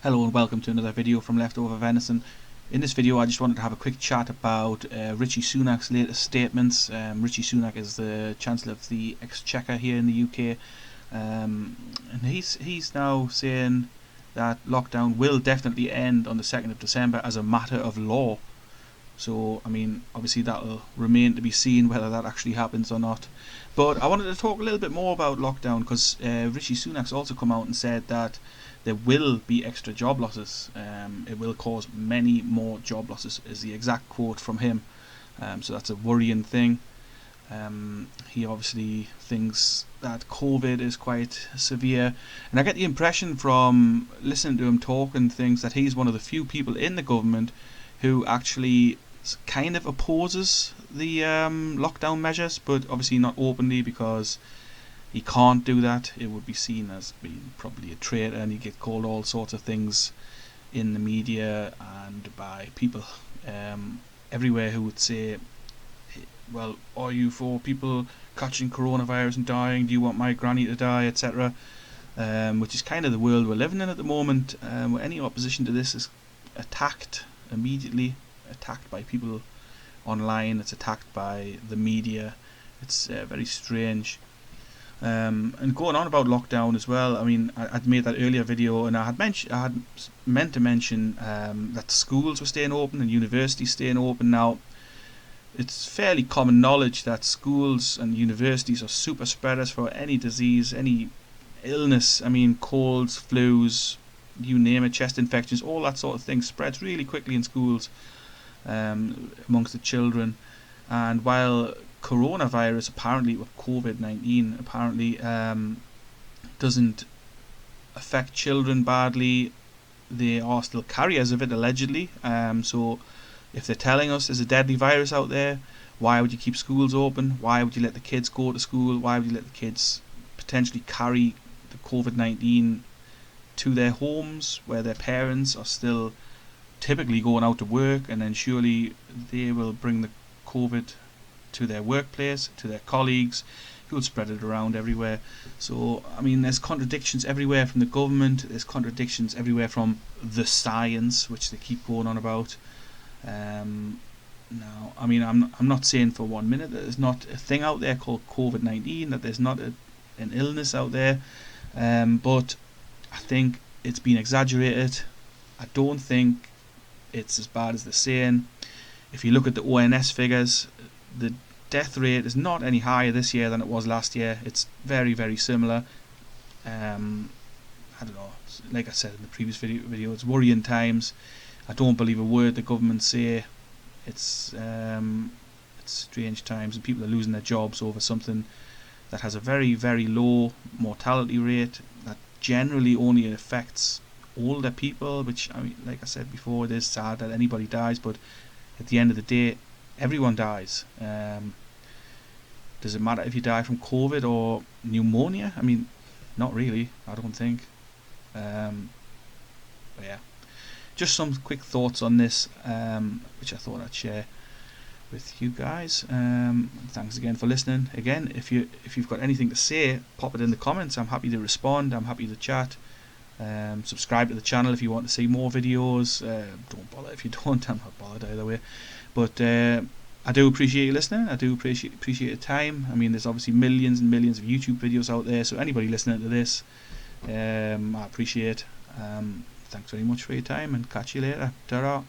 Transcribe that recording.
Hello and welcome to another video from Leftover Venison. In this video I just wanted to have a quick chat about Richi Sunak's latest statements. Richi Sunak is the Chancellor of the Exchequer here in the UK, and he's now saying that lockdown will definitely end on the 2nd of December as a matter of law. So, I mean, obviously that'll remain to be seen whether that actually happens or not. But I wanted to talk a little bit more about lockdown because Richi Sunak's also come out and said that there will be extra job losses. It will cause many more job losses, is the exact quote from him. So that's a worrying thing. He obviously thinks that COVID is quite severe, and I get the impression from listening to him talk and things that he's one of the few people in the government who actually kind of opposes the lockdown measures, but obviously not openly because he can't do that. It would be seen as being probably a traitor, and he'd get called all sorts of things in the media and by people everywhere who would say, well, are you for people catching coronavirus and dying? Do you want my granny to die, etc.? Which is kind of the world we're living in at the moment, where any opposition to this is attacked immediately, attacked by people online, it's attacked by the media. It's very strange. And going on about lockdown as well, I mean, I'd made that earlier video, and I had meant to mention that schools were staying open and universities staying open. Now, it's fairly common knowledge that schools and universities are super spreaders for any disease, any illness. I mean, colds, flus, you name it, chest infections, all that sort of thing spreads really quickly in schools amongst the children. And while coronavirus, apparently, with COVID-19, apparently doesn't affect children badly, they are still carriers of it, allegedly. So if they're telling us there's a deadly virus out there, why would you keep schools open? Why would you let the kids go to school? Why would you let the kids potentially carry the COVID-19 to their homes where their parents are still typically going out to work, and then surely they will bring the COVID to their workplace, to their colleagues, who will spread it around everywhere. So, I mean, there's contradictions everywhere from the government, there's contradictions everywhere from the science, which they keep going on about. Now, I mean, I'm not saying for 1 minute that there's not a thing out there called COVID-19, that there's not an illness out there, but I think it's been exaggerated. I don't think it's as bad as they're saying. If you look at the ONS figures, the death rate is not any higher this year than it was last year. It's very, very similar. I don't know, like I said in the previous video, it's worrying times. I don't believe a word the government say. It's strange times, and people are losing their jobs over something that has a very, very low mortality rate, that generally only affects older people, which, I mean, like I said before, it is sad that anybody dies, but at the end of the day, everyone dies. Does it matter if you die from COVID or pneumonia? I mean, not really, I don't think. But yeah, just some quick thoughts on this, which I thought I'd share with you guys. Thanks again for listening. Again, if you've got anything to say, pop it in the comments. I'm happy to respond. I'm happy to chat. Subscribe to the channel if you want to see more videos. Don't bother if you don't. I'm not bothered either way. But I do appreciate you listening. I do appreciate your time. I mean, there's obviously millions and millions of YouTube videos out there, so anybody listening to this, I appreciate. Thanks very much for your time, and catch you later. Ta-ra.